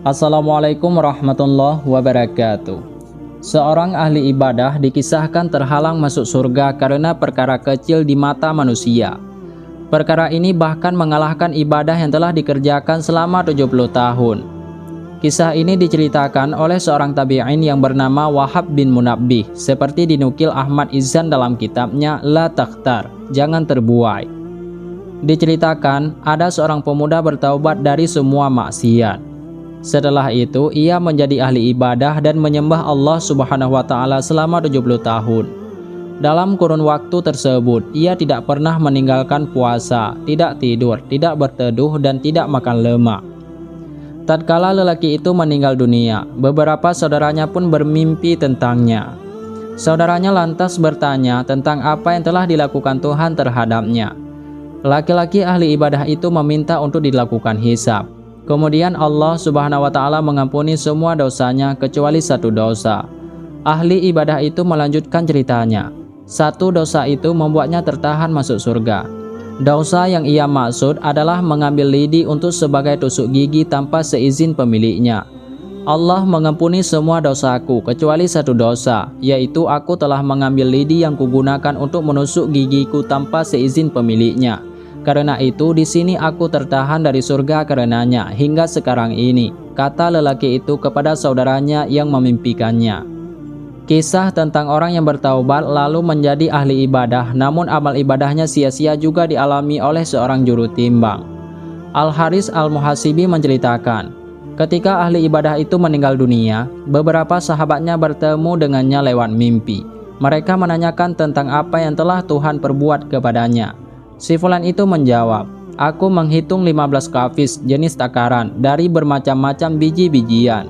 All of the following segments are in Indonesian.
Assalamualaikum warahmatullahi wabarakatuh. Seorang ahli ibadah dikisahkan terhalang masuk surga karena perkara kecil di mata manusia. Perkara ini bahkan mengalahkan ibadah yang telah dikerjakan selama 70 tahun. Kisah ini diceritakan oleh seorang tabi'in yang bernama Wahab bin Munabbih, seperti dinukil Ahmad Izzan dalam kitabnya La Takhtar, Jangan Terbuai. Diceritakan ada seorang pemuda bertaubat dari semua maksiat. Setelah itu ia menjadi ahli ibadah dan menyembah Allah Subhanahu wa taala selama 70 tahun. Dalam kurun waktu tersebut ia tidak pernah meninggalkan puasa, tidak tidur, tidak berteduh dan tidak makan lemak. Tatkala lelaki itu meninggal dunia, beberapa saudaranya pun bermimpi tentangnya. Saudaranya lantas bertanya tentang apa yang telah dilakukan Tuhan terhadapnya. Laki-laki ahli ibadah itu meminta untuk dilakukan hisab. Kemudian Allah Subhanahu wa taala mengampuni semua dosanya kecuali satu dosa. Ahli ibadah itu melanjutkan ceritanya. Satu dosa itu membuatnya tertahan masuk surga. Dosa yang ia maksud adalah mengambil lidi untuk sebagai tusuk gigi tanpa seizin pemiliknya. Allah mengampuni semua dosaku kecuali satu dosa, yaitu aku telah mengambil lidi yang kugunakan untuk menusuk gigiku tanpa seizin pemiliknya. Karena itu di sini aku tertahan dari surga karenanya hingga sekarang ini, kata lelaki itu kepada saudaranya yang memimpikannya. Kisah tentang orang yang bertaubat lalu menjadi ahli ibadah, namun amal ibadahnya sia-sia juga dialami oleh seorang juru timbang. Al-Haris Al-Muhasibi menceritakan, ketika ahli ibadah itu meninggal dunia, beberapa sahabatnya bertemu dengannya lewat mimpi. Mereka menanyakan tentang apa yang telah Tuhan perbuat kepadanya. Si fulan itu menjawab, aku menghitung 15 kafis jenis takaran dari bermacam-macam biji-bijian.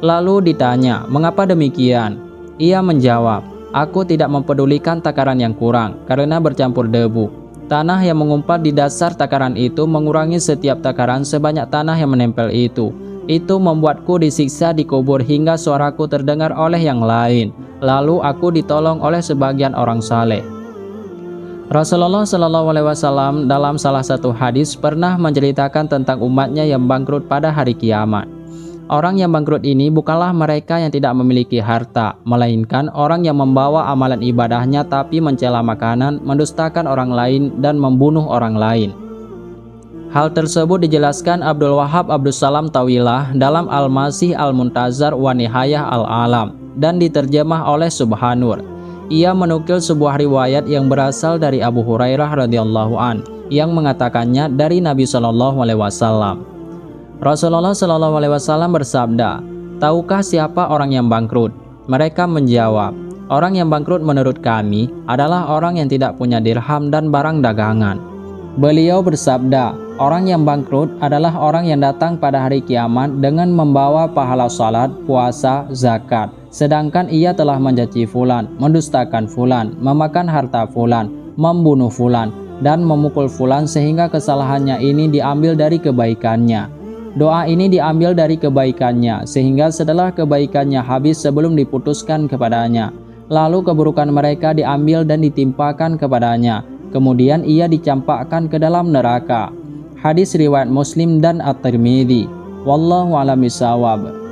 Lalu ditanya, mengapa demikian? Ia menjawab, aku tidak mempedulikan takaran yang kurang karena bercampur debu. Tanah yang mengumpat di dasar takaran itu mengurangi setiap takaran sebanyak tanah yang menempel itu. Itu membuatku disiksa di kubur hingga suaraku terdengar oleh yang lain. Lalu aku ditolong oleh sebagian orang saleh. Rasulullah SAW dalam salah satu hadis pernah menceritakan tentang umatnya yang bangkrut pada hari kiamat. Orang yang bangkrut ini bukanlah mereka yang tidak memiliki harta, melainkan orang yang membawa amalan ibadahnya tapi mencela makanan, mendustakan orang lain, dan membunuh orang lain. Hal tersebut dijelaskan Abdul Wahab Abdus Salam Tawilah dalam Al-Masih Al-Muntazar wa Nihayah Al-Alam dan diterjemah oleh Subhanur. Ia menukil sebuah riwayat yang berasal dari Abu Hurairah radhiyallahu an yang mengatakannya dari Nabi Shallallahu alaihi wasallam. Rasulullah Shallallahu alaihi wasallam bersabda, "Tahukah siapa orang yang bangkrut?" Mereka menjawab, "Orang yang bangkrut menurut kami adalah orang yang tidak punya dirham dan barang dagangan." Beliau bersabda, "Orang yang bangkrut adalah orang yang datang pada hari kiamat dengan membawa pahala salat, puasa, zakat. Sedangkan ia telah mencaci fulan, mendustakan fulan, memakan harta fulan, membunuh fulan, dan memukul fulan sehingga kesalahannya ini diambil dari kebaikannya. Doa ini diambil dari kebaikannya sehingga setelah kebaikannya habis sebelum diputuskan kepadanya. Lalu keburukan mereka diambil dan ditimpakan kepadanya. Kemudian ia dicampakkan ke dalam neraka." Hadis riwayat Muslim dan At-Tirmidzi. Wallahu a'lam bishawab.